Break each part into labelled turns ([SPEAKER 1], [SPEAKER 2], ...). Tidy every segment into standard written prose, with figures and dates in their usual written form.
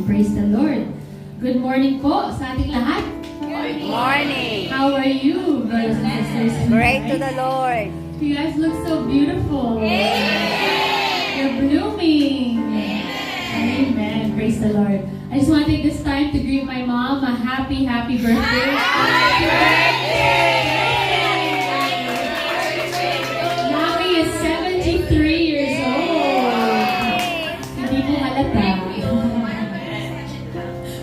[SPEAKER 1] Praise the Lord. Good morning po sa ating lahat.
[SPEAKER 2] Good morning.
[SPEAKER 1] How are you, brothers and sisters?
[SPEAKER 2] Great to the Lord.
[SPEAKER 1] You guys look so beautiful. You're blooming. Amen. Praise the Lord. I just want to take this time to greet my mom a happy birthday.
[SPEAKER 2] Happy birthday!
[SPEAKER 1] Mami is 73 years old. Hindi po halata.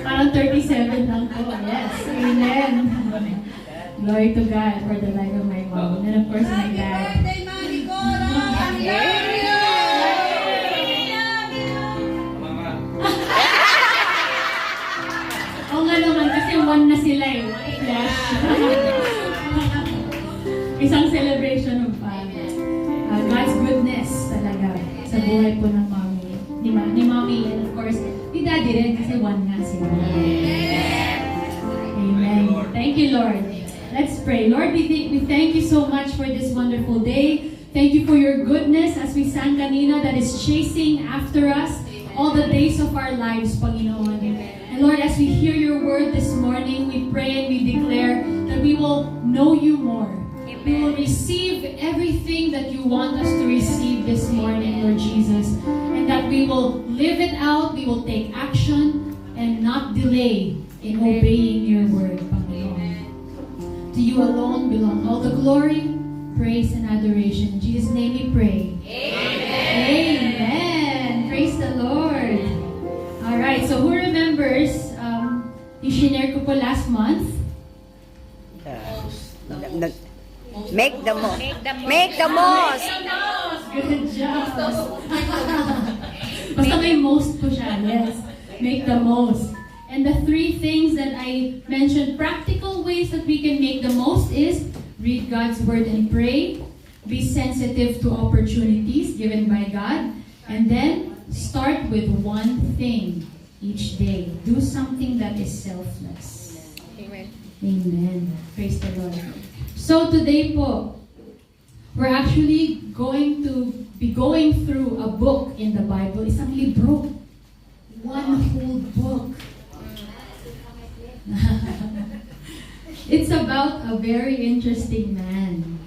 [SPEAKER 1] Parang 37 lang po. Yes. Amen. Glory to God for the life of my mom. And of course, my dad. Oo nga naman, kasi one na sila eh. Flash. Isang celebration of God's goodness talaga sa buhay po ng mommy. Ni mommy and of course, ni daddy rin kasi one nga sila. Amen. Thank you, Lord. Let's pray. Lord, we thank you so much for this wonderful day. Thank you for your goodness as we sang kanina that is chasing after us all the days of our lives, Panginoon. And Lord, as we hear your word this morning, we pray and we declare that we will know you more. We will receive everything that you want us to receive this morning, Lord Jesus. And that we will live it out, we will take action, and not delay in obeying your word, Panginoon. To you alone belong all the glory, praise, and adoration. In Jesus' name we pray. Amen. Amen. Praise the Lord. Alright, so who remembers, i-share ko po last month?
[SPEAKER 2] Make the most. Make the most.
[SPEAKER 1] Good job. Basta may most po siya, yes. Make the most. And the three things that I mentioned, practical ways that we can make the most is read God's word and pray, be sensitive to opportunities given by God, and then start with one thing each day. Do something that is selfless.
[SPEAKER 2] Amen.
[SPEAKER 1] Amen. Praise the Lord. So today po, we're actually going to be going through a book in the Bible. Isang libro. One whole book. It's about a very interesting man.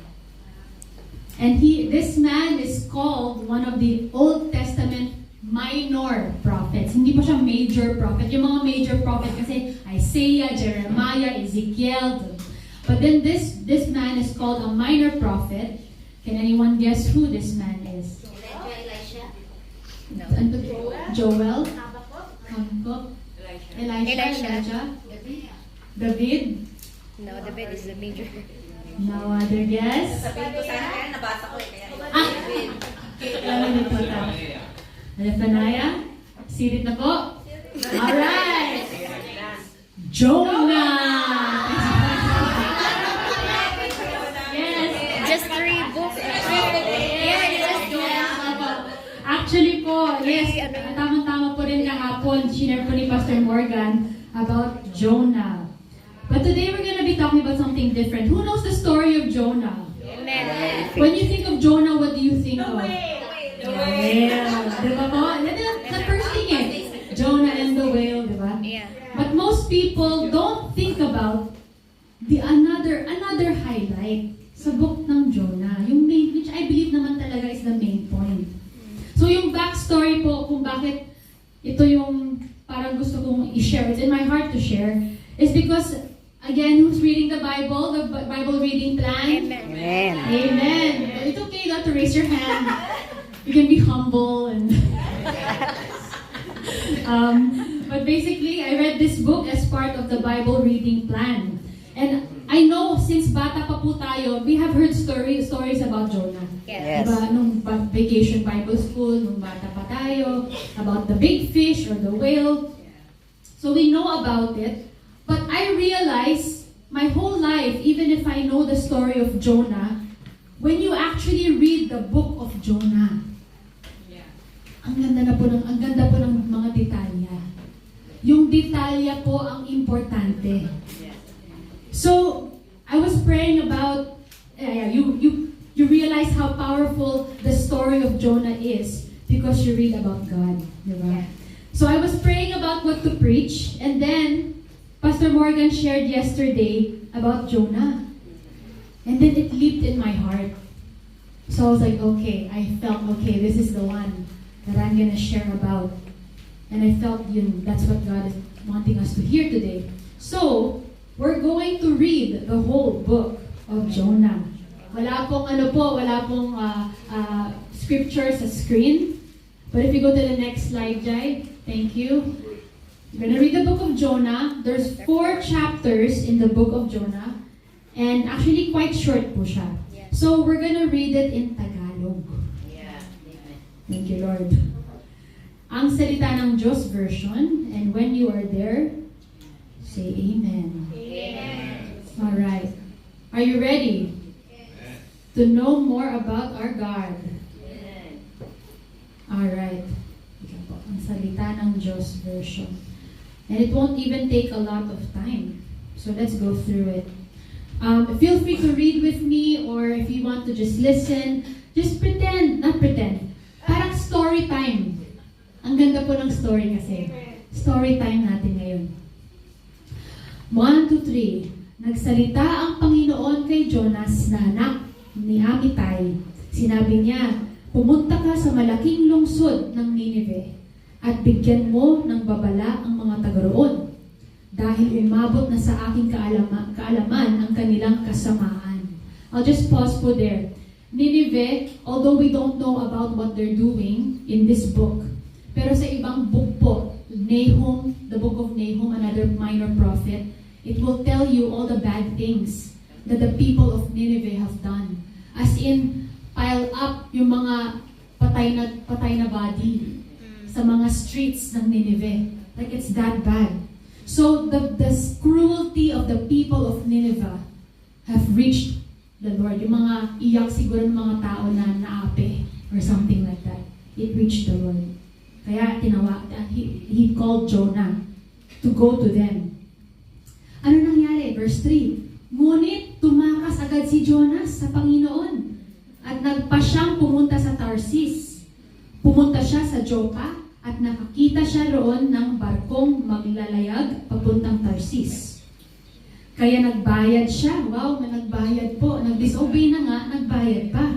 [SPEAKER 1] And this man is called one of the Old Testament minor prophets. Hindi po siya major prophet. Yung mga major prophet kasi Isaiah, Jeremiah, Ezekiel. But then this man is called a minor prophet. Can anyone guess who this man is?
[SPEAKER 3] Elisha.
[SPEAKER 2] No.
[SPEAKER 1] Joel? Habakkuk? Elijah? David?
[SPEAKER 2] No, the bed is the major.
[SPEAKER 1] No other guess?
[SPEAKER 3] Sabihin ko sana kaya nabasa ko eh. Kaya
[SPEAKER 1] Alam niyo po ito. Zephaniah? Sirit na po? Alright! Jonah! Yes!
[SPEAKER 2] Just 3 books.
[SPEAKER 1] Actually po, yes, tamang-tama po rin kahapon, shinare po ni Pastor Morgan about Jonah. But today we're gonna be talking about something different. Who knows the story of Jonah?
[SPEAKER 2] Amen.
[SPEAKER 1] When you think of Jonah, what do you think of?
[SPEAKER 3] The
[SPEAKER 1] Whale. Diba po? The first thing eh. Jonah and the whale, diba?
[SPEAKER 2] Yeah.
[SPEAKER 1] But most people don't think about the another highlight sa book ng Jonah. Yung main, which I believe naman talaga is the main point. So yung backstory po kung bakit ito yung parang gusto kong i-share, it's in my heart to share, is because, again, who's reading the Bible reading plan?
[SPEAKER 2] Amen.
[SPEAKER 1] Amen. It's okay not to raise your hand. You can be humble and but basically, I read this book as part of the Bible reading plan. And I know since bata pa po tayo, we have heard stories about Jonah.
[SPEAKER 2] Yes.
[SPEAKER 1] Diba, nung vacation Bible school, nung bata pa tayo, about the big fish or the whale. So we know about it. But I realize my whole life, even if I know the story of Jonah, when you actually read the book of Jonah, ang ganda po ng mga detalya. Yung detalya po ang importante. So, I was praying about, you realize how powerful the story of Jonah is because you read about God, diba? So I was praying about what to preach. And then, Pastor Morgan shared yesterday about Jonah. And then it leaped in my heart. So I was like, okay, I felt, okay, this is the one that I'm going to share about. And I felt, that's what God is wanting us to hear today. So, we're going to read the whole book of Jonah. Wala pong scripture sa screen. But if you go to the next slide, Jai, thank you. We're going to read the book of Jonah. There's 4 chapters in the book of Jonah. And actually quite short po siya. So we're going to read it in Tagalog. Thank you, Lord. Ang salita ng Diyos version. And when you are there, say Amen.
[SPEAKER 3] Amen.
[SPEAKER 1] Alright. Are you ready to know more about our God? Alright. Ang salita ng Diyos version. And it won't even take a lot of time. So let's go through it. Feel free to read with me, or if you want to just listen, just not pretend. Parang story time. Ang ganda po ng story kasi. Story time natin ngayon. 1, 2, 3. Nagsalita ang Panginoon kay Jonas na anak ni Amitay. Sinabi niya, pumunta ka sa malaking lungsod ng Nineveh at bigyan mo ng babala ang mga taga-roon. Dahil umabot na sa aking kaalaman ang kanilang kasamaan. I'll just pause po there. Nineveh, although we don't know about what they're doing in this book, pero sa ibang book po, Nahum, the book of Nahum, another minor prophet, it will tell you all the bad things that the people of Nineveh have done. As in, pile up yung mga patay na body sa mga streets ng Nineveh. Like it's that bad. So the cruelty of the people of Nineveh have reached the Lord. Yung mga iyak siguro ng mga tao na naape or something like that. It reached the Lord. Kaya he called Jonah to go to them. Ano nangyari? Verse 3. Ngunit tumakas agad si Jonas sa Panginoon at nagpa siyang pumunta sa Tarsis. Pumunta siya sa Joppa at nakakita siya roon ng barkong maglalayag papuntang Tarsis. Kaya nagbayad siya. Wow, nagbayad po. Nag-disobey na nga, nagbayad pa.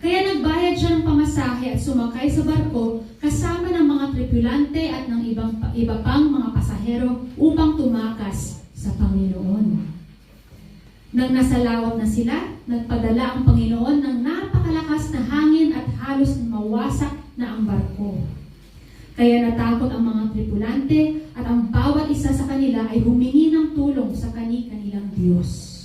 [SPEAKER 1] Kaya nagbayad siya ng pamasahe at sumakay sa barko kasama ng mga tripulante at ng iba pang mga pasahero upang tumakas sa Panginoon. Nang nasalawat na sila, nagpadala ang Panginoon ng napakalakas na hangin at halos mawasak na ang barko. Kaya natakot ang mga tripulante at ang bawat isa sa kanila ay humingi ng tulong sa kanilang Diyos.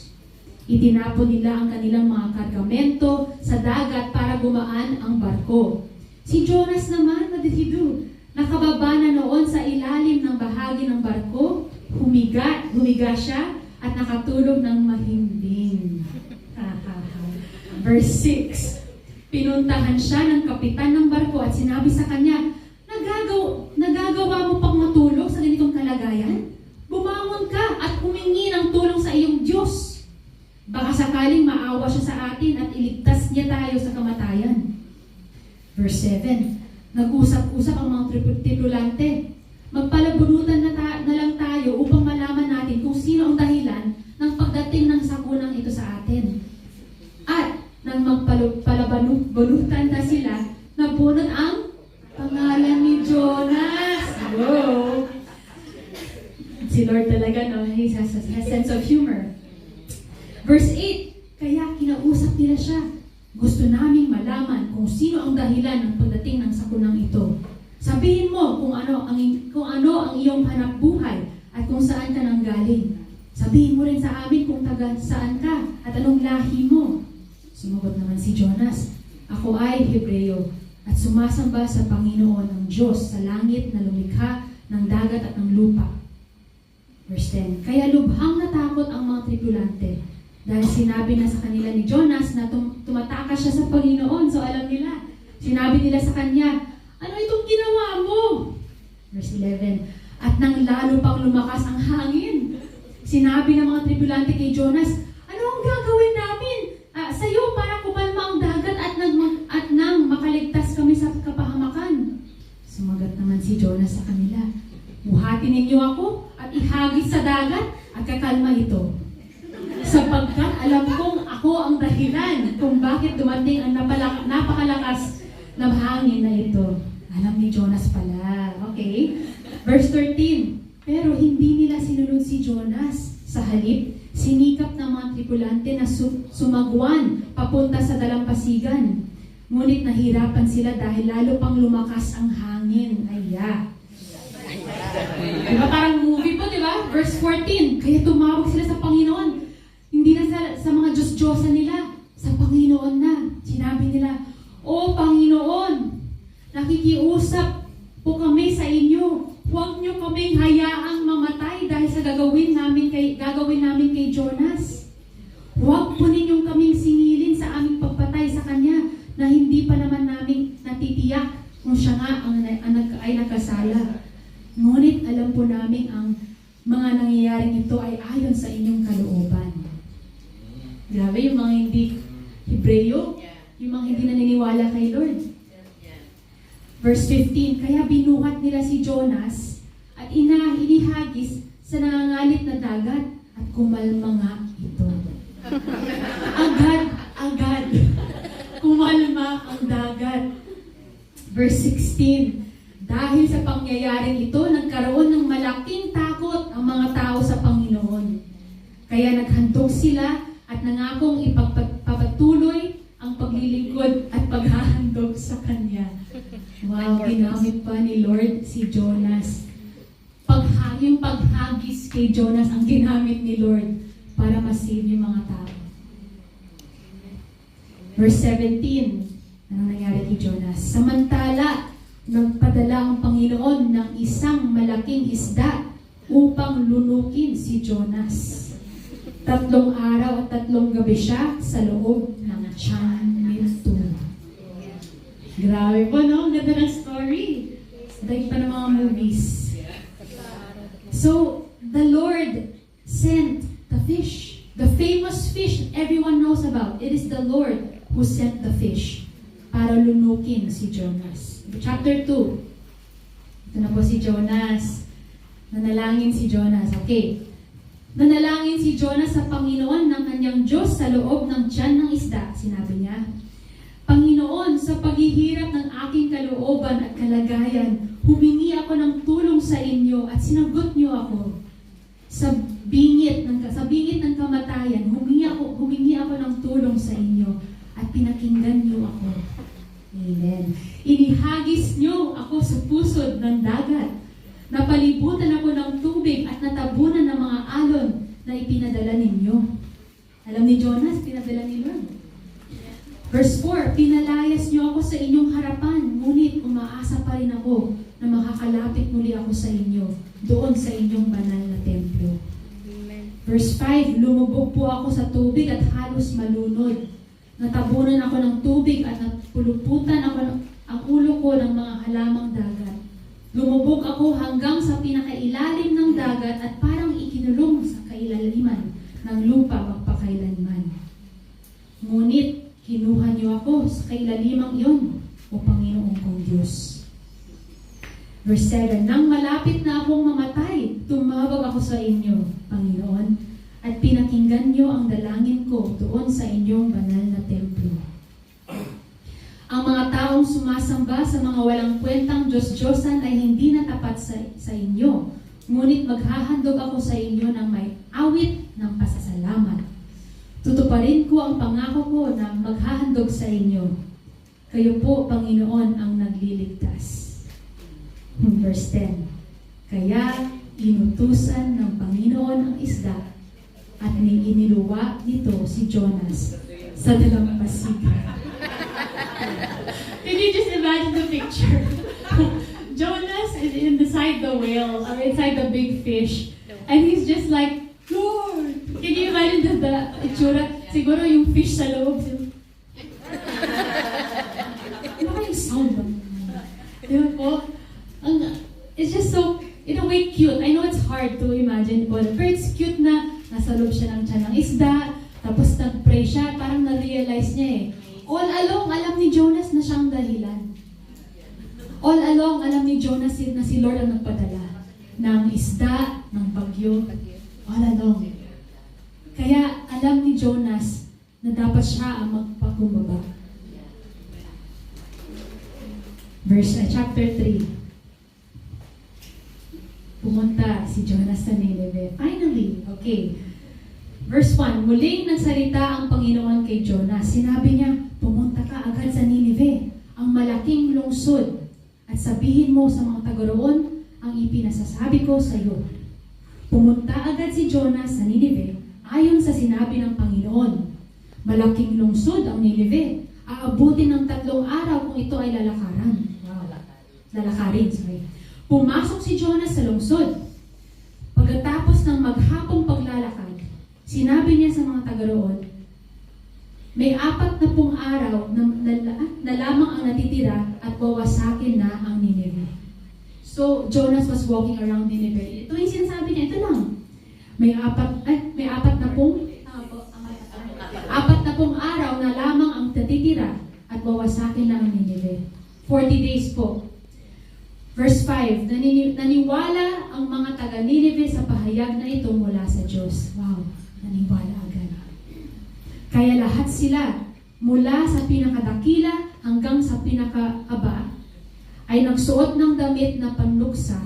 [SPEAKER 1] Itinapon nila ang kanilang mga kargamento sa dagat para gumaan ang barko. Si Jonas naman, what did he do? Nakababa na noon sa ilalim ng bahagi ng barko, humiga siya at nakatulog ng mahimbing. Verse 6. Pinuntahan siya ng kapitan ng barko at sinabi sa kanya, Nagagawa mo pang matulog sa ganitong kalagayan? Bumangon ka at humingi ng tulong sa iyong Diyos. Baka sakaling maawa siya sa atin at iligtas niya tayo sa kamatayan. Verse 7. Nag-usap-usap ang mga tripulante. Magpalabunutan na lang tayo upang malaman natin kung sino ang dahilan ng pagdating ng sakunang ito sa atin. At nang magpalabunutan na sila, nabunot ang pangalan ni Jonas. Whoa! Si Lord talaga, no? He has a sense of humor. Verse 8. Kaya kinausap nila siya. Gusto naming malaman kung sino ang dahilan ng pagdating ng sakunang ito. Sabihin mo kung ano ang iyong hanap buhay at kung saan ka nanggaling. Sabihin mo rin sa amin kung taga saan ka at anong lahi mo. Sumagot naman si Jonas. Ako ay Hebreo at sumasamba sa Panginoon ang Diyos sa langit na lumikha ng dagat at ng lupa. Verse 10. Kaya lubhang natakot ang mga tripulante dahil sinabi na sa kanila ni Jonas na tumatakas siya sa Panginoon. So alam nila. Sinabi nila sa kanya, ano itong ginawa mo? Verse 11. At nang lalo pang lumakas ang hangin, sinabi ng mga tripulante kay Jonas, ano ang gagawin namin sa iyo para kumalma ang dagat at nang makaligtas kami sa kapahamakan? Sumagot naman si Jonas sa kanila, Buhatin ninyo ako at ihagis sa dagat at kakalma ito. Sapagkat alam kong ako ang dahilan kung bakit dumating ang napakalakas na hangin na ito. Alam ni Jonas pala. Okay? Verse 13. Pero hindi nila sinunod si Jonas. Sa halip, sinikap ng mga tripulante na sumagwan papunta sa dalampasigan. Ngunit nahirapan sila dahil lalo pang lumakas ang hangin. Aya. Diba parang movie po, diba? Verse 14. Kaya tumawag sila sa Panginoon. Hindi na sa mga Diyos-Diyosan nila. Sa Panginoon na. Sinabi nila, O Panginoon, nakikiusap po kami sa inyo. Huwag niyo kaming hayaang mamatay dahil sa gagawin namin kay Jonas. Huwag po ninyong kaming singilin sa aming pagpatay sa kanya na hindi pa naman namin natitiyak kung siya nga ay nagkasala. Ngunit alam po namin ang mga nangyayaring ito ay ayon sa inyong kalooban. Grabe yung mga hindi Hebreyo, yung mga hindi naniniwala kay Lord. Verse 15, kaya binuhat nila si Jonas at inihagis sa nangangalit na dagat at kumalma nga ito. Agad, kumalma ang dagat. Verse 16, dahil sa pangyayaring ito, nagkaroon ng malaking takot ang mga tao sa Panginoon. Kaya naghandog sila at nangakong ipagpapatuloy ang paglilingkod at paghahandog sa Kanya. Wow, ginamit pa ni Lord si Jonas. Yung paghagis kay Jonas ang ginamit ni Lord para masave yung mga tao. Verse 17, ano nangyari kay Jonas? Samantala, nagpadala ang Panginoon ng isang malaking isda upang lunukin si Jonas. 3 araw at 3 gabi siya sa loob ng tiyan nito. Grabe po, no? Ganda ng story. Dahil pa ng mga movies. So, the Lord sent the fish. The famous fish everyone knows about. It is the Lord who sent the fish para lunukin si Jonas. Chapter 2. Ito na po si Jonas. Nanalangin si Jonas. Okay. Nanalangin si Jonas sa Panginoon ng kanyang Diyos sa loob ng tiyan ng isda. Sinabi niya, Panginoon, sa paghihirap ng aking kalooban at kalagayan, humingi ako ng tulong sa inyo at sinagot niyo ako. Sa bingit ng kamatayan, humingi ako ng tulong sa inyo at pinakinggan niyo ako. Amen. Inihagis niyo ako sa pusod ng dagat. Napalibutan ako ng tubig at natabunan ng mga alon na ipinadala ninyo. Alam ni Jonas, pinadala ni Lord. Verse 4, pinalayas niyo ako sa inyong harapan, ngunit umaasa pa rin ako na makakalapit muli ako sa inyo, doon sa inyong banal na templo.
[SPEAKER 2] Amen.
[SPEAKER 1] Verse 5, lumubog po ako sa tubig at halos malunod. Natabunan ako ng tubig at napuluputan ako ang ulo ko ng mga halamang dagat. Lumubog ako hanggang sa pinakailalim ng dagat at parang ikinulong sa kailaliman ng lupa magpakailanman. Ngunit, kinuha niyo ako sa kailalimang iyon, o Panginoong kong Diyos. Verse 7, nang malapit na akong mamatay, tumawag ako sa inyo, Panginoon, at pinakinggan niyo ang dalangin ko doon sa inyong banal na templo. Ang mga taong sumasamba sa mga walang kwentang Diyos-Diyosan ay hindi na tapat sa inyo, ngunit maghahandog ako sa inyo ng may awit ng pasasalamat. Tutuparin ko ang pangako ko na maghahandog sa inyo. Kayo po, Panginoon, ang nagliligtas. Verse 10, kaya inutusan ng Panginoon ang isda at iniluwa nito si Jonas sa dalampasigan. Can you just imagine the picture? Jonas is inside the whale, or inside the big fish, and he's just like, Lord! Can you imagine the itsura? Siguro yung fish sa loob. Ano ba yung sound ba? Diba po? It's just so, in a way, cute. I know it's hard to imagine po. Pero it's cute na nasa loob siya ng tiyan ng isda, tapos nag-pray siya, parang na-realize niya eh. All along, alam ni Jonas na siyang dahilan. All along, alam ni Jonas na si Lord ang nagpadala. ng isda, ng bagyo, all along. Kaya alam ni Jonas na dapat siya ang magpakumbaba. Chapter 3. Pumunta si Jonas sa Nineveh. Finally, okay. Verse 1, muling nagsalita ang Panginoon kay Jonas. Sinabi niya, pumunta ka agad sa Nineveh, ang malaking lungsod, at sabihin mo sa mga taga roon ang ipinasasabi ko sa iyo. Pumunta agad si Jonas sa Nineveh ayon sa sinabi ng Panginoon. Malaking lungsod ang Nineveh. Aabutin ng 3 araw kung ito ay lalakaran. Wow. Lalakarin, sorry. Pumasok si Jonas sa lungsod. Pagkatapos ng maghapong paglalakad, sinabi niya sa mga taga roon, may 40 araw na lamang ang natitira at wawasakin na ang Nineveh. So, Jonas was walking around Nineveh. Ito yung sinasabi niya, ito lang. May 40 araw na lamang ang natitira at wawasakin na ang Nineveh. 40 days po. Verse 5, naniwala ang mga taga-Nineveh sa pahayag na ito mula sa Diyos. Wow, naniwala agad. Kaya lahat sila, mula sa pinakadakila hanggang sa pinakaaba, ay nagsuot ng damit na panluksa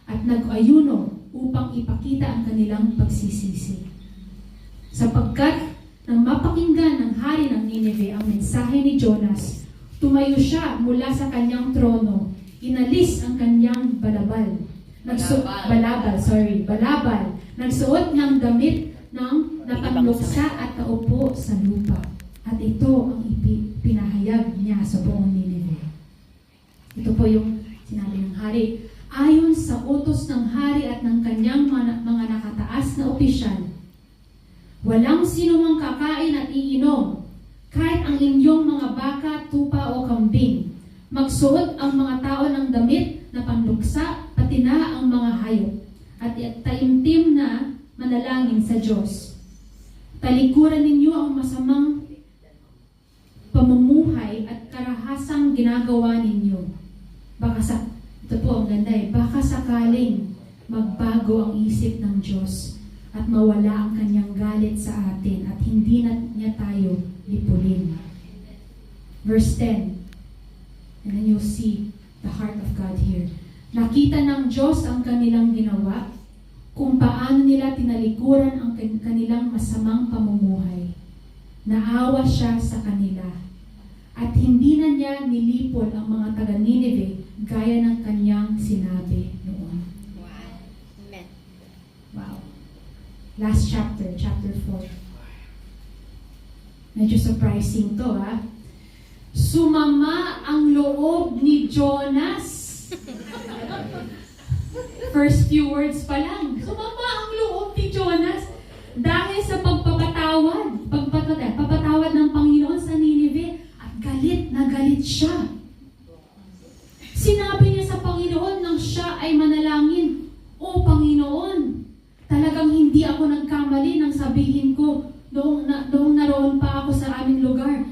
[SPEAKER 1] at nag-ayuno upang ipakita ang kanilang pagsisisi. Sapagkat nang mapakinggan ng hari ng Nineveh ang mensahe ni Jonas, tumayo siya mula sa kanyang trono, inalis ang kanyang balabal. Nagsuot ng damit ng napanluksa at naupo sa lupa. At ito ang pinahayag niya sa buong Nineveh. Ito po yung sinabi ng hari. Ayon sa utos ng hari at ng kanyang mga nakataas na opisyal, walang sinumang kakain at iinom, kahit ang inyong mga baka, tupa o kambing. Magsuot ang mga tao ng damit na panluksa, pati na ang mga hayop, at taimtim na manalangin sa Diyos. Talikuran ninyo ang masamang pamumuhay at karahasang ginagawa ninyo. Ito po ang ganda baka sakaling magbago ang isip ng Diyos at mawala ang kanyang galit sa atin at hindi na niya tayo lipulin. Verse 10. And then you'll see the heart of God here. Nakita ng Diyos ang kanilang ginawa, kung paano nila tinalikuran ang kanilang masamang pamumuhay. Naawa siya sa kanila. At hindi na niya nilipol ang mga taga-Nineveh gaya ng kanyang sinabi noon.
[SPEAKER 2] Wow. Amen.
[SPEAKER 1] Wow. Last chapter, chapter 4. Medyo surprising to, ha? Sumama ang loob ni Jonas. First few words pa lang. Sumama ang loob ni Jonas dahil sa papatawad ng Panginoon sa Nineveh at galit na galit siya. Sinabi niya sa Panginoon nang siya ay manalangin, O Panginoon, talagang hindi ako nagkamali nang sabihin ko noong naroon pa ako sa aming lugar,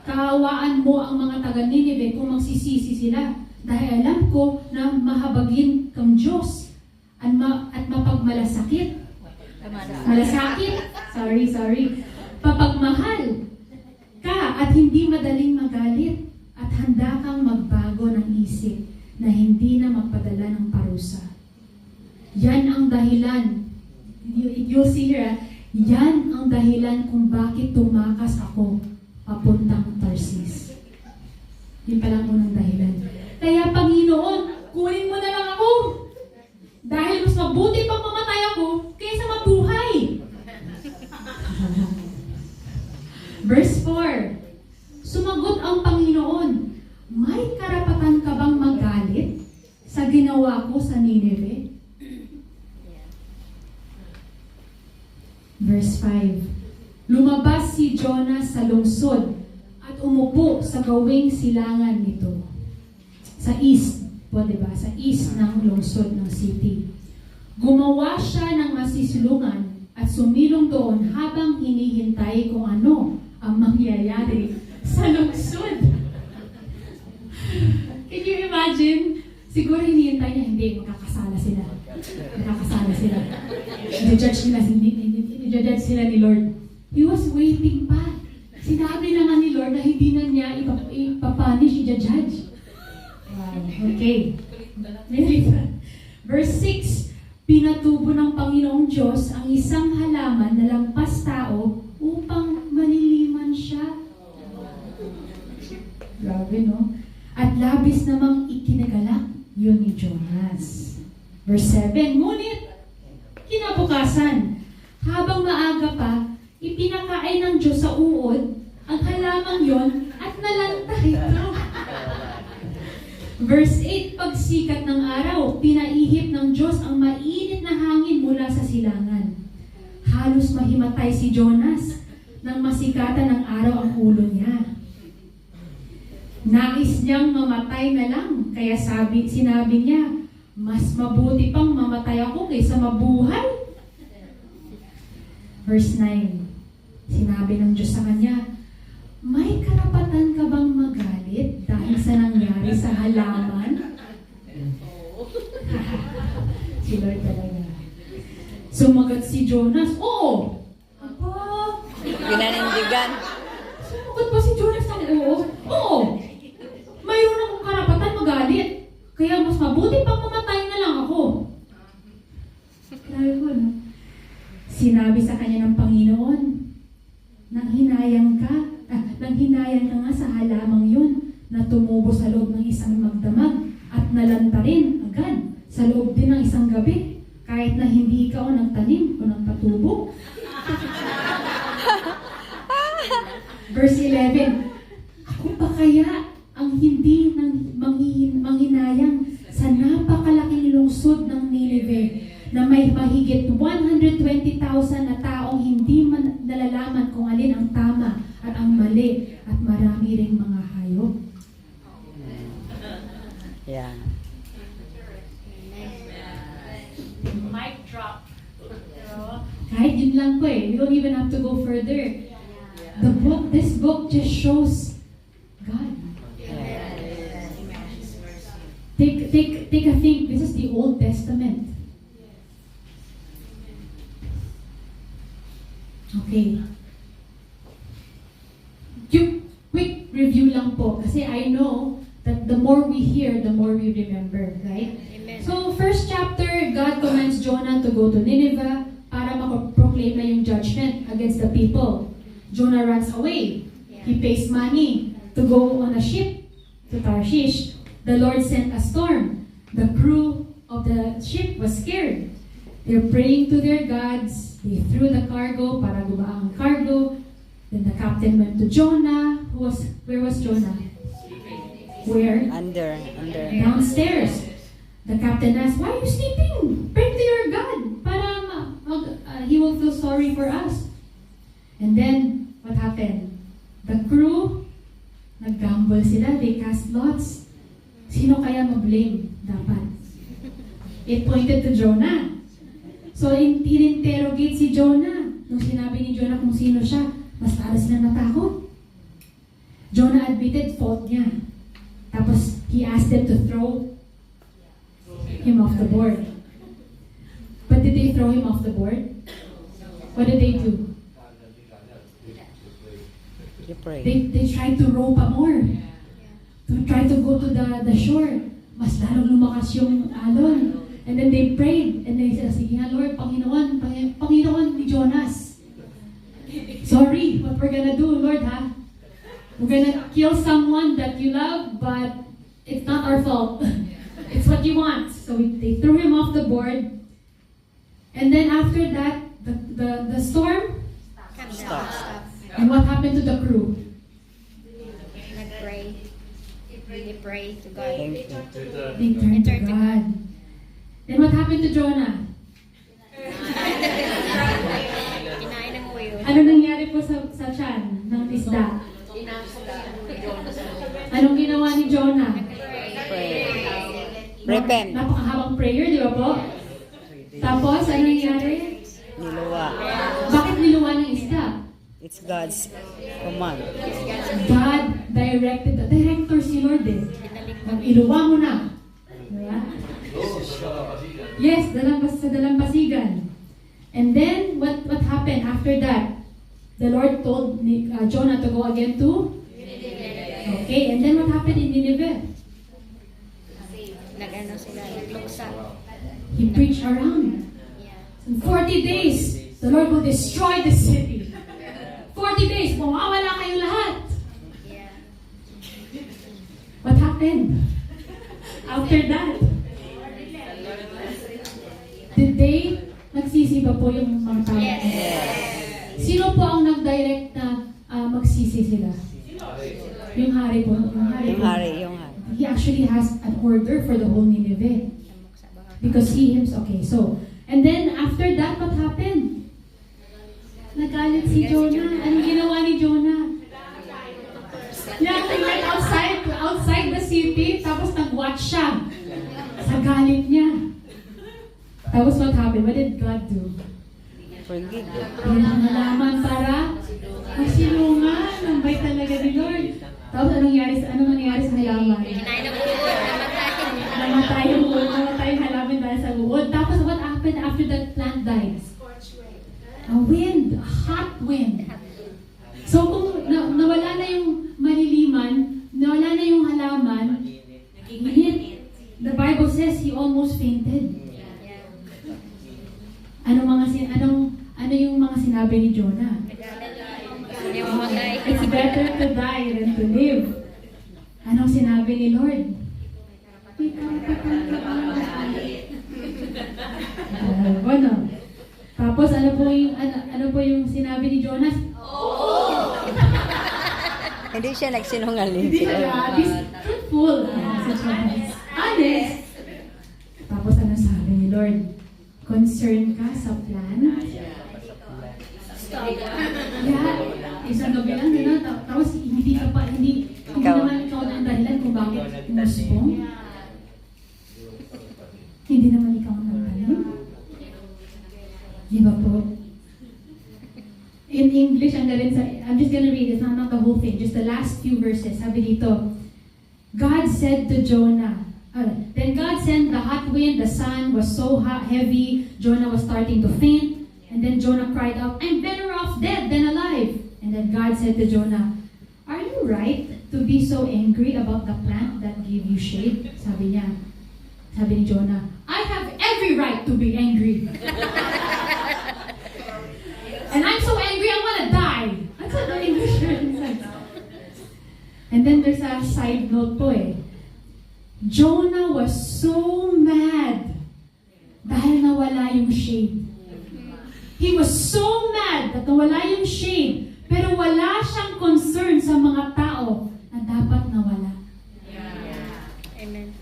[SPEAKER 1] kaawaan mo ang mga taga-Nineveh kung magsisisi sila. Dahil alam ko na mahabagin kang Diyos at mapagmalasakit. Papagmahal ka at hindi madaling magalit at handa kang magbago ng isip na hindi na magpadala ng parusa. Yan ang dahilan. You'll see here, yan ang dahilan kung bakit tumakas ako papuntang Tarsis. Yun palang unang dahilan. Kaya Panginoon, kunin mo na lang ako. Dahil mas mabuti pang mamatay ako kaysa mabuhay. Verse 4. Sumagot ang Panginoon, may karapatan ka bang magalit sa ginawa ko sa Nineveh? Verse 5. Lumabas si Jonas sa lungsod at umupo sa gawing silangan nito. Sa east, po diba? Sa east ng lungsod ng city. Gumawa siya ng masisilungan at sumilong doon habang hinihintay kung ano ang mangyayari sa lungsod. Can you imagine? Siguro hinihintay niya, hindi, makakasala sila. Makakasala sila. I-judge nila, i-judge sila ni Lord. He was waiting pa. Sinabi na nga ni Lord na hindi na niya ipapunish, i-judge. Wow, okay. Verse 6, pinatubo ng Panginoong Diyos ang isang halaman na lampas tao upang maliliman siya. Grabe, no? At labis namang ikinagalak yun ni Jonas. Verse 7, ngunit kinabukasan, habang maaga pa, ipinakain ng Diyos sa uod ang halamang yon at nalanta ito. Verse 8, pagsikat ng araw, pinaihip ng Diyos ang mainit na hangin mula sa silangan. Halos mahimatay si Jonas nang masikatan ng araw ang ulo niya. Nais niyang mamatay na lang, kaya sinabi niya, mas mabuti pang mamatay ako kaysa mabuhay. Verse 9, sinabi ng Diyos sa kanya, may karapatan ka bang magalit dahil sa nangyari sa halaman? Si Lord talaga. Sumagot si Jonas, oo! Aba!
[SPEAKER 2] Pinanindigan.
[SPEAKER 1] Sumagot pa si Jonas ng oo? Oo! Mayroon akong karapatan magalit. Kaya mas mabuti pang mamatay na lang ako. Grabe ko, no? Sinabi sa kanya ng Panginoon, nang hinayang ka nga sa halamang yun na tumubo sa loob ng isang magdamag at nalanta rin agad sa loob din ng isang gabi kahit na hindi ikaw nagtanim o nagpatubo. Verse 11, ako pa kaya ang hindi manghinayang sa napakalaking lungsod ng Nineveh na may mahigit 120,000 na taong hindi man nalalaman kung alin ang tama at ang mali at marami ring mga hayop.
[SPEAKER 2] Yeah.
[SPEAKER 1] Mic drop. Kahit yun lang po eh. We don't even have to go further. This book just shows God. Take a think. This is the Old Testament. Okay. Quick review lang po. Kasi I know that the more we hear, the more we remember. Right?
[SPEAKER 3] Amen.
[SPEAKER 1] So, first chapter, God commands Jonah to go to Nineveh para makaproclaim na yung judgment against the people. Jonah runs away. He pays money to go on a ship to Tarshish. The Lord sent a storm. The crew of the ship was scared. They're praying to their gods. They threw the cargo para gumaang ang cargo. Then the captain went to Jonah. Where was Jonah? Where?
[SPEAKER 2] Under.
[SPEAKER 1] Downstairs. The captain asked, why are you sleeping? Pray to your God para he will feel sorry for us. And then, what happened? The crew, nag-gamble sila. They cast lots. Sino kaya mag-blame? Dapat. It pointed to Jonah. So, in-interrogate si Jonah. Nung sinabi ni Jonah kung sino siya, mas lalo sila natakot. Jonah admitted fault niya. Tapos, he asked them to throw him off the board. But did they throw him off the board? What did they do?
[SPEAKER 2] You pray.
[SPEAKER 1] They tried to row pa more. To try to go to the shore. Mas lalong lumakas yung alon. And then they prayed. And they said, sige nga Lord, Panginoon ni Jonas. Sorry, what we're gonna do, Lord, ha? We're gonna kill someone that you love, but it's not our fault. It's what you want. So they threw him off the board. And then after that, the storm.
[SPEAKER 2] Stop.
[SPEAKER 1] And what happened to the crew?
[SPEAKER 3] Nag-pray. They pray to God.
[SPEAKER 2] Thank you.
[SPEAKER 1] They turned to God. Then what happened to Jonah?
[SPEAKER 3] Kinain ng uyo.
[SPEAKER 1] Ano nangyari po sa tiyan ng isda? Anong ginawa ni Jonah?
[SPEAKER 2] Pray. Repent.
[SPEAKER 1] Napakahabang prayer, di ba po? Tapos, ano nangyari?
[SPEAKER 2] Niluwa.
[SPEAKER 1] Bakit niluwa ng isda?
[SPEAKER 2] It's God's command.
[SPEAKER 1] God directed, the director si Lord eh. Mag-iluwa mo na. Diba? Yes, sa dalampasigan. And then, what happened after that? The Lord told Jonah to go again to? Okay, and then what happened in Nineveh?
[SPEAKER 3] Nag-ano sila, nagluksa.
[SPEAKER 1] He preached around.
[SPEAKER 3] Yeah.
[SPEAKER 1] In 40 days, the Lord will destroy the city. 40 days, mawawala kayo lahat.
[SPEAKER 3] Yeah.
[SPEAKER 1] What happened? After that, did they nagsisi ba po yung mga tao?
[SPEAKER 3] Yes.
[SPEAKER 1] Sino po ang nag-direct na magsisi sila? Yung hari po.
[SPEAKER 2] Yung hari.
[SPEAKER 1] He actually has an order for the whole Nineveh. Because he himself, okay, so, and then after that, what happened? Nagalit si Jonah. Anong ginawa ni Jonah? Yeah, he went outside the city, tapos nag-watch siya. Sa galit niya. Tapos what happened? What did God do?
[SPEAKER 2] Forgive.
[SPEAKER 1] Nalaman para magsilungan. Ang bait talaga ni Lord. Tapos anong nangyari sa halaman?
[SPEAKER 3] Kinain ng uod, namatay.
[SPEAKER 1] Namatay yung halaman dahil sa uod. Tapos what happened after that plant died? A wind, a hot wind. So kung nawala na yung maliliman, nawala na yung halaman, the Bible says he almost fainted. Ano yung mga sinabi ni Jonah? It's better to die than to live. Anong sinabi ni Lord? Ano? Tapos ano po yung sinabi ni Jonas?
[SPEAKER 2] Hindi siya nagsinungaling.
[SPEAKER 1] Hindi siya. He's truthful. Si Jonas. Honest. Tapos ano sabi ni Lord? Concern ka sa plan? Yeah. Isang gabi lang, gano'n. Tapos hindi naman ikaw ang dahilan kung bakit umusbong. Hindi naman ikaw ang nagtanim. Di ba po? In English, I'm just gonna read it, not the whole thing, just the last few verses. Sabi dito, God said to Jonah, then God sent the hot wind, the sun was so hot, heavy, Jonah was starting to faint, and then Jonah cried out, I'm better off dead than alive. And then God said to Jonah, are you right to be so angry about the plant that gave you shade? Sabi ni Jonah, I have every right to be angry. And I'm so angry I want to die. That's what the English version says. And then there's a side note po eh. Jonah was so mad dahil nawala yung shade. He was so mad that nawala yung shade, pero wala siyang concern sa mga tao na dapat nawala.
[SPEAKER 3] Amen.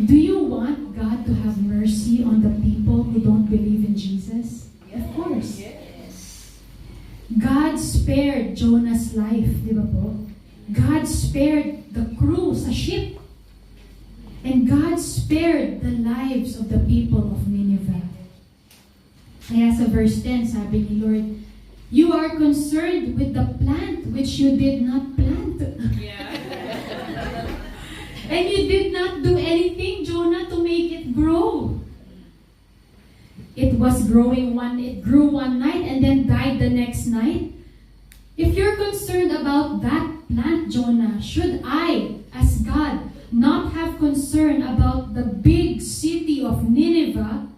[SPEAKER 1] Do you want God to have mercy on the people who don't believe in Jesus? Of course. God spared Jonah's life, di ba po? God spared the crew sa ship. And God spared the lives of the people of Nineveh. Kaya sa verse 10, sabi ni Lord, you are concerned with the plant which you did not plant. And you did not do anything, Jonah, to make it grow. It grew one night and then died the next night. If you're concerned about that plant, Jonah, should I, as God, not have concern about the big city of Nineveh,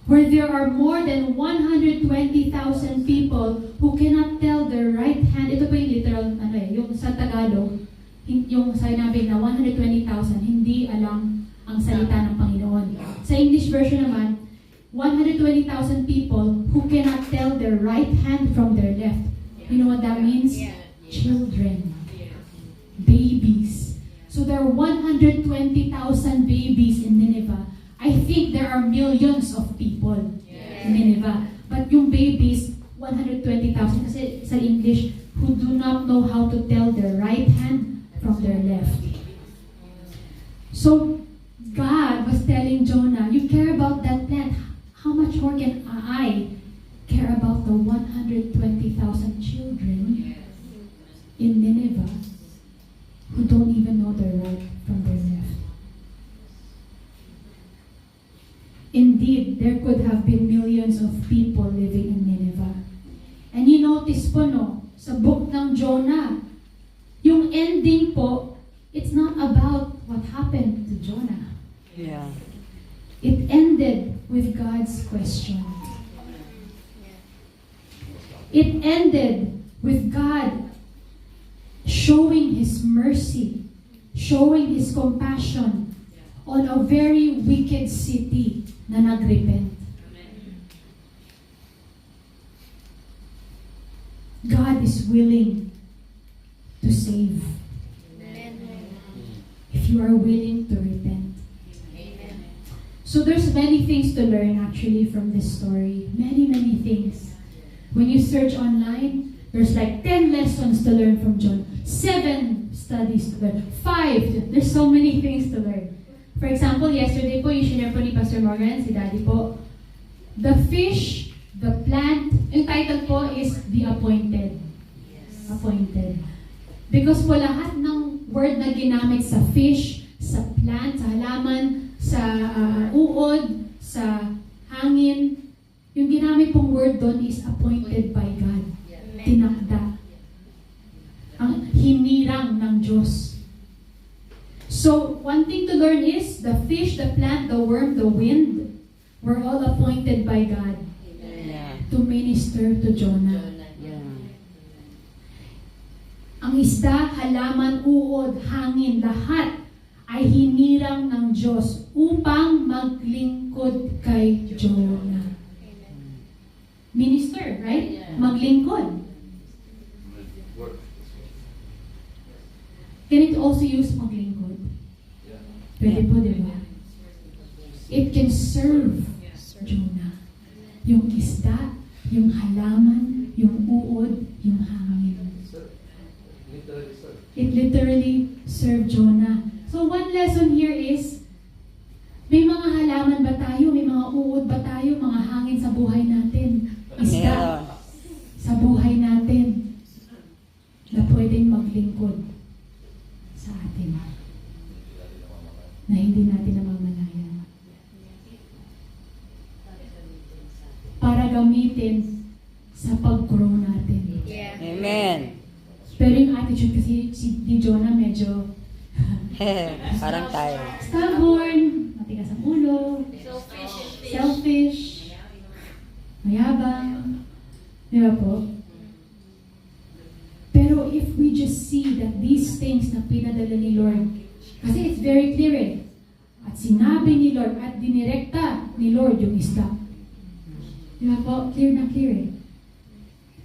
[SPEAKER 1] where there are more than 120,000 people who cannot tell their right hand? Ito pa yung literal, yung sa Tagalog, yung sinabi na 120,000 hindi alam ang salita ng Panginoon. Sa English version naman, 120,000 people who cannot tell their right hand from their left. You know what that means? Children. Babies. So there are 120,000 babies in Nineveh. I think there are millions of people in Nineveh. But yung babies, 120,000 kasi sa English, who do not know how to tell their right hand from their left. So God was telling Jonah, you care about that plant. How much more can I care about the 120,000 children in Nineveh who don't even know their right from their Indeed, there could have been millions of people living in Nineveh. And you notice po, no, sa book ng Jonah, yung ending po, it's not about what happened to Jonah.
[SPEAKER 2] Yeah.
[SPEAKER 1] It ended with God's question. It ended with God showing His mercy, showing His compassion on a very wicked city na nagrepent. God is willing to save if you are willing to repent. So there's many things to learn actually from this story. Many things. When you search online, there's like 10 lessons to learn from John. 7 studies to learn. 5. There's so many things to learn. For example, yesterday po, yung share po ni Pastor Morgan, si Daddy po, the fish, the plant, yung title po is The Appointed. Appointed. Because po lahat ng word na ginamit sa fish, sa plant, sa halaman, sa uod, sa hangin, yung ginamit pong word doon is appointed by God. Tinakda. Ang hinirang ng Diyos. So, one thing to learn is the fish, the plant, the worm, the wind were all appointed by God to minister to Jonah. Ang isda, halaman, uod, hangin, lahat ay hinirang ng Diyos upang maglingkod kay Jonah. Minister, right? Maglingkod. Can it also use maglingkod? Pwede po, di ba? It can serve Jonah. Yung isda, yung halaman, yung uod, yung hangin. It literally served Jonah. So one lesson here is, may mga halaman ba tayo? May mga uod ba tayo? Mga hangin sa buhay natin? Isda sa buhay natin na pwedeng maglingkod sa atin na hindi natin namamalayan para gamitin sa pag-grow natin.
[SPEAKER 2] Amen.
[SPEAKER 1] Pero yung attitude kasi ni Jonah medyo
[SPEAKER 2] Parang tayo.
[SPEAKER 1] stubborn, matigas ang ulo, selfish, mayabang, di ba po? Pero if we just see that these things na pinadala ni Lord, kasi it's very clear eh, at sinabi ni Lord, at dinirekta ni Lord yung isda. Di ba po? Clear na clear eh.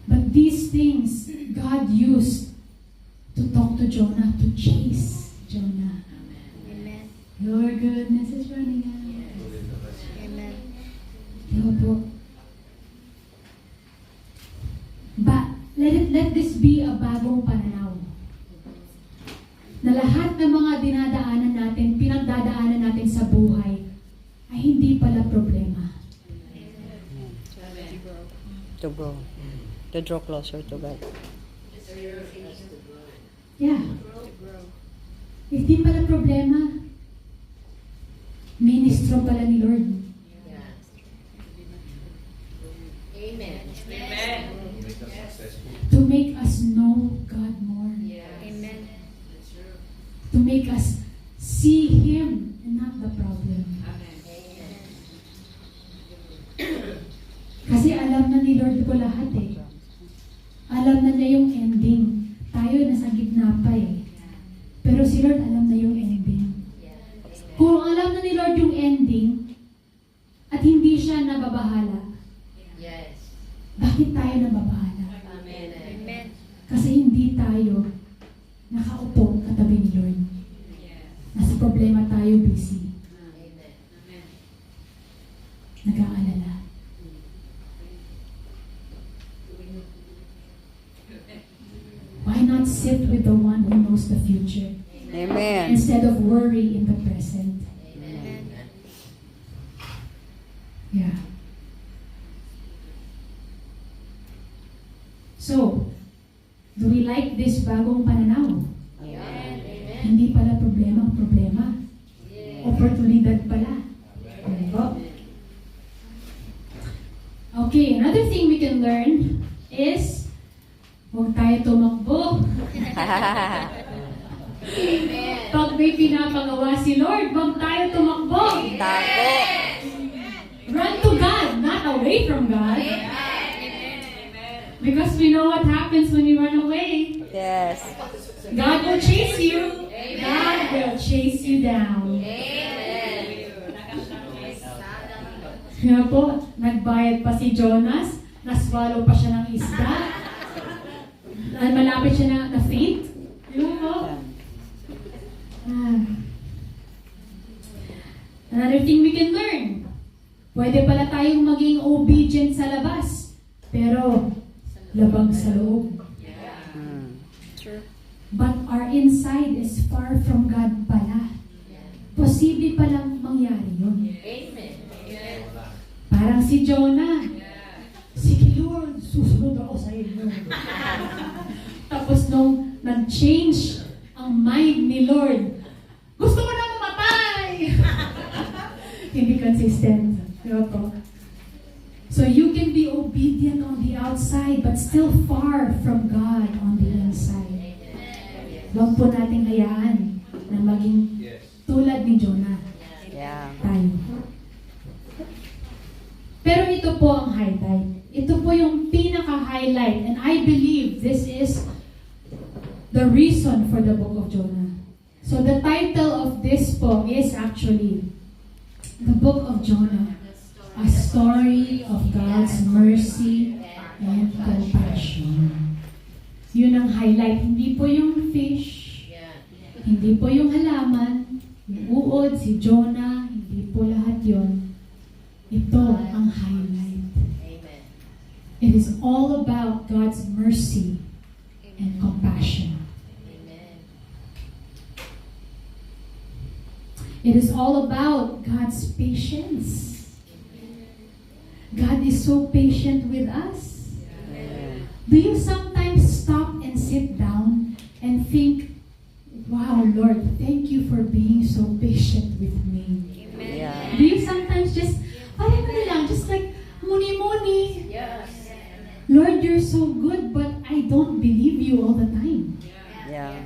[SPEAKER 1] But these things, God used to talk to Jonah, to chase Jonah.
[SPEAKER 3] Amen.
[SPEAKER 1] Your goodness is running out.
[SPEAKER 3] Amen.
[SPEAKER 1] Di ba po? But let this be a bagong pananaw. Na lahat ng mga dinadaanan natin, pinagdadaanan natin sa buhay, ay hindi pala problema.
[SPEAKER 2] To grow. To draw closer to God.
[SPEAKER 1] Yeah. Hindi pala problema. Ministro pala ni Lord. To make us know God more.
[SPEAKER 3] Amen.
[SPEAKER 1] To make us see Him and not the problem. Kasi alam na ni Lord ko lahat eh. Alam na niya yung ending. Tayo nasa gitna pa eh. Pero si Lord alam na yung ending. Kung alam na ni Lord yung ending, at hindi siya nababahala, bakit tayo nababahala?
[SPEAKER 3] Amen.
[SPEAKER 1] Kasi hindi tayo nakaupo katabi ni Lord. Nasa problema tayo, busy. Nag-aalala. Why not sit with the one who knows the future
[SPEAKER 2] Amen.
[SPEAKER 1] instead of worry in the present? Yeah. So, do we like this bagong pananaw? Hindi pala problema ang problema. Oportunidad pala. Ano po? Okay, another thing we can learn is huwag tayo tumakbo. Pag may pinapagawa si Lord, huwag tayo tumakbo.
[SPEAKER 2] Tago.
[SPEAKER 1] Run to God, not away from God. Because we know what happens when you run away.
[SPEAKER 2] Yes.
[SPEAKER 1] God will chase you. God will chase you down. Kaya po, nagbayad pa si Jonas, naswallow pa siya ng isda, malapit siya na faint. Di ba po? Another thing we can learn, pwede pala tayong maging obedient sa labas, pero labag sa loob.
[SPEAKER 3] True.
[SPEAKER 1] But our inside is far from God pala. Posible palang mangyari yun. Parang si Jonah. Sige Lord, susunod ako sa inyo. Tapos nung nag-change ang mind ni Lord, gusto ko na mamatay! Hindi consistent. Diba po? So you can be obedient on the outside but still far from God on the inside. Huwag po nating hayaan na maging tulad ni Jonah.
[SPEAKER 2] Yeah.
[SPEAKER 1] Tayo. Pero ito po ang highlight. Ito po yung pinaka-highlight. And I believe this is the reason for the book of Jonah. So the title of this po is actually the book of Jonah. A story of God's mercy and compassion. Yun ang highlight. Hindi po yung fish. Hindi po yung halaman. Yung uod, si Jonah. Hindi po lahat yun. Ito ang highlight. It is all about God's mercy and compassion. It is all about God's patience. God is so patient with us. Do you sometimes stop and sit down and think, wow, Lord, thank you for being so patient with me.
[SPEAKER 2] Yeah.
[SPEAKER 1] Do you sometimes just, parang ano lang, just like, muni-muni. Lord, you're so good, but I don't believe you all the time.
[SPEAKER 2] Yeah.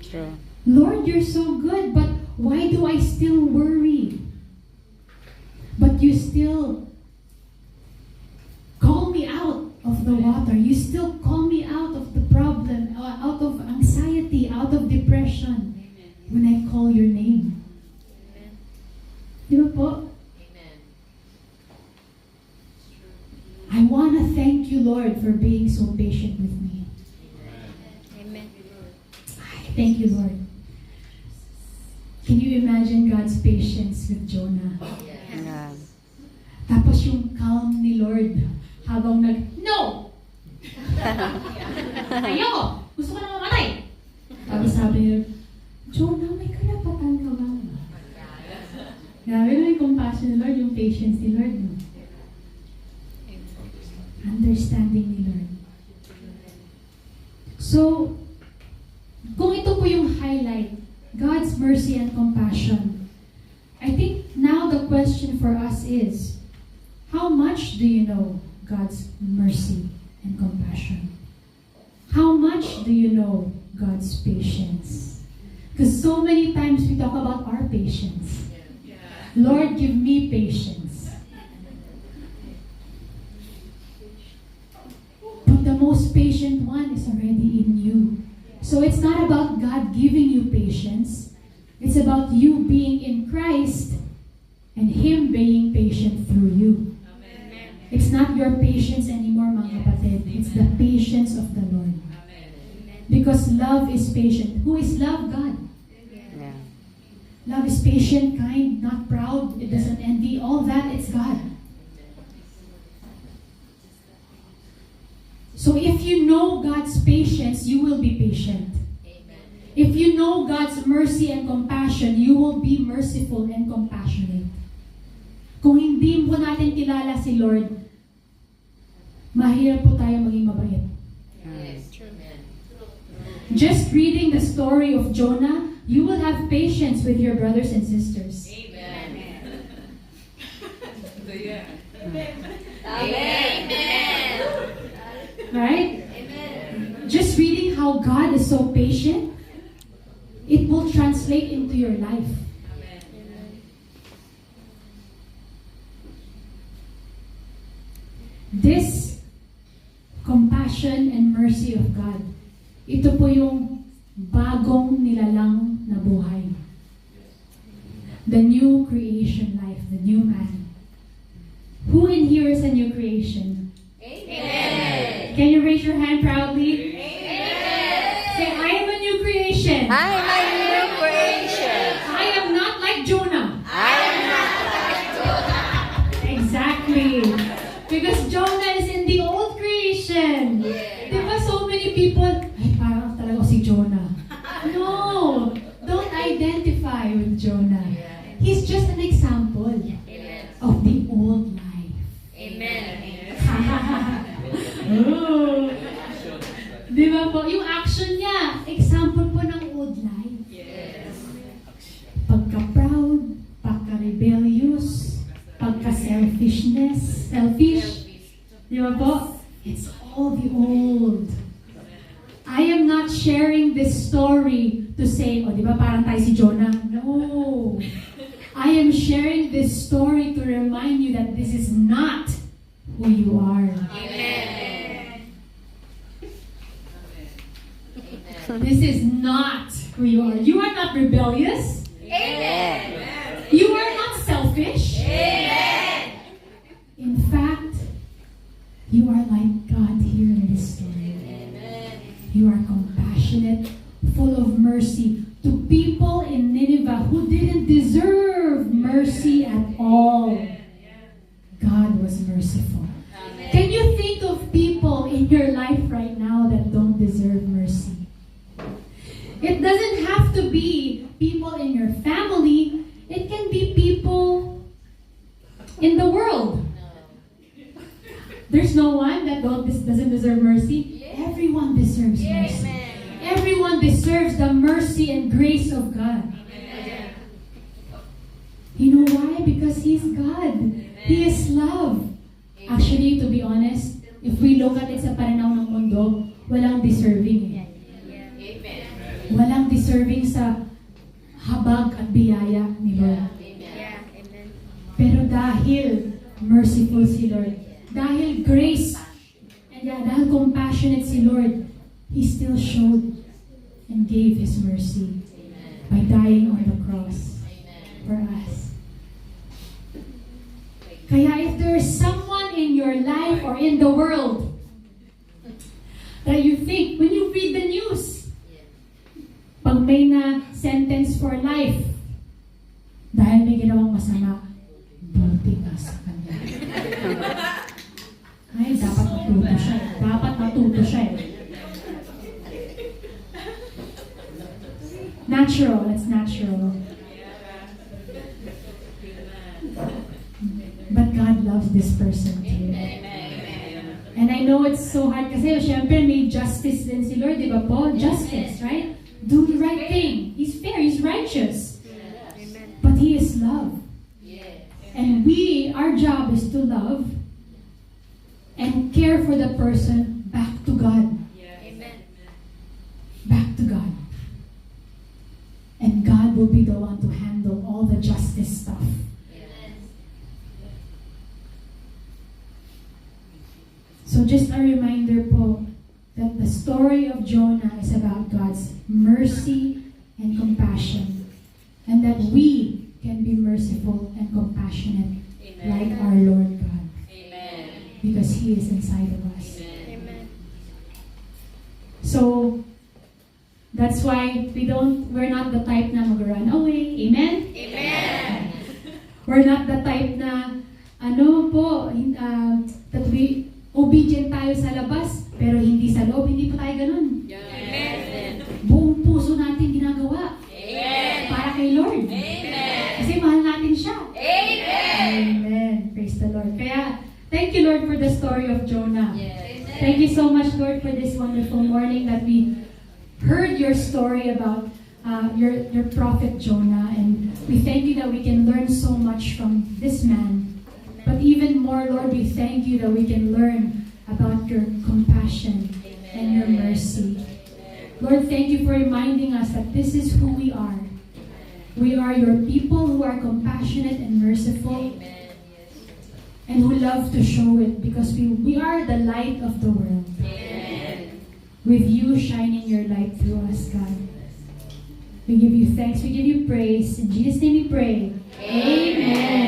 [SPEAKER 2] True.
[SPEAKER 1] Lord, you're so good, but why do I still worry? But you still call me out of the water. You still call me out of the problem, out of anxiety, out of depression, when I call your name. Di ba po? I want to thank you, Lord, for being so patient with me.
[SPEAKER 3] Amen.
[SPEAKER 1] Thank you, Lord. Can you imagine God's patience with Jonah?
[SPEAKER 2] Yeah.
[SPEAKER 1] Tapos yung calm ni Lord habang no! Ayoko! Gusto ko na mamatay! Tapos sabi niya, Jonah, may karapatan ka ba? Grabe na yung compassion ni Lord, yung patience ni Lord. No? Understanding ni Lord. So, kung ito po yung highlight, God's mercy and compassion, I think now the question for us is, how much do you know God's mercy and compassion? How much do you know God's patience? Because so many times we talk about our patience. Lord, give me patience. But the most patient one is already in you. So it's not about God giving you patience. It's about you being in Christ and Him being patient through you. It's not your patience anymore, mga kapatid. It's the patience of the Lord. Because love is patient. Who is love? God.
[SPEAKER 2] Yeah.
[SPEAKER 1] Love is patient, kind, not proud. It doesn't envy. All that, it's God. So if you know God's patience, you will be patient. If you know God's mercy and compassion, you will be merciful and compassionate. Kung hindi po natin kilala si Lord, mahirap po tayo maging mabait. Just reading the story of Jonah, you will have patience with your brothers and sisters. Right? Just reading how God is so patient, it will translate into your life. This compassion and mercy of God, ito po yung bagong nilalang na buhay. The new creation life, the new man. Who in here is a new creation?
[SPEAKER 3] Amen.
[SPEAKER 1] Can you raise your hand proudly? Say, I am a new creation.
[SPEAKER 2] I'm a new creation.
[SPEAKER 1] I am not like Jonah.
[SPEAKER 2] I am not like Jonah.
[SPEAKER 1] Exactly. Because Jonah is in the old creation. Diba so many people, ay parang talaga si Jonah. No, don't identify with Jonah. He's just an example of the old life.
[SPEAKER 3] Amen.
[SPEAKER 1] Oh. Diba po? Yung action niya, example po ng old life. Pagka-proud, pagka-rebellious, selfish. Di ba po? It's all the old. I am not sharing this story to say, oh, di ba parang tayo si Jonah? No. I am sharing this story to remind you that this is not who you are.
[SPEAKER 3] Amen.
[SPEAKER 1] This is not who you are. You are not rebellious.
[SPEAKER 3] Amen.
[SPEAKER 1] You are not selfish.
[SPEAKER 3] Amen.
[SPEAKER 1] In fact, you are like God here in this story. You are compassionate, full of mercy to people in Nineveh who didn't deserve mercy at all. God was merciful. Can you think of people in your life right now that don't deserve mercy? It doesn't have to be people in your family. It can be people in the world. There's no one that doesn't deserve mercy. Everyone deserves mercy. Everyone deserves the mercy and grace of God. You know why? Because He's God. He is love. Actually, to be honest, if we look at it sa pananaw ng mundo, walang deserving. Walang deserving sa habag at biyaya ni Lord. Pero dahil merciful si Lord, dahil grace, and dahil compassionate si Lord, He still showed and gave His mercy by dying on the cross for us. Kaya if there's someone in your life or in the world that you think, when you read the news, pag may na sentence for life, dahil may ginawang masama, buti ka sa kanya. Ay, dapat matuto siya. Dapat matuto siya. Natural, it's natural. But God loves this person too. And I know it's so hard kasi syempre may justice din si Lord, di ba po? Justice, right? Do the right thing. He's fair, He's righteous. But He is love. And our job is to love and care for the person back to God. Back to God. And God will be the one to handle all the justice stuff. So just a reminder po that the story of Jonah is about God's mercy and compassion, and that we can be merciful and compassionate like our Lord God. Because He is inside of us. So that's why we're not the type na mag-run away. Amen? We're not the type na that we obedient tayo sa labas pero hindi sa loob. Hindi po tayo ganun. Buong puso natin ginagawa. Para kay Lord. Kasi mahal natin siya. Amen. Praise the Lord. Kaya, thank you, Lord, for the story of Jonah. Thank you so much, Lord, for this wonderful morning that we heard your story about your prophet Jonah. And we thank you that we can learn so much from this man But even more, Lord, we thank you that we can learn about your compassion and your mercy. Lord, thank you for reminding us that this is who we are. We are your people who are compassionate and merciful and who love to show it because we are the light of the world. With you shining your light through us, God. We give you thanks, we give you praise. In Jesus' name we pray. Amen.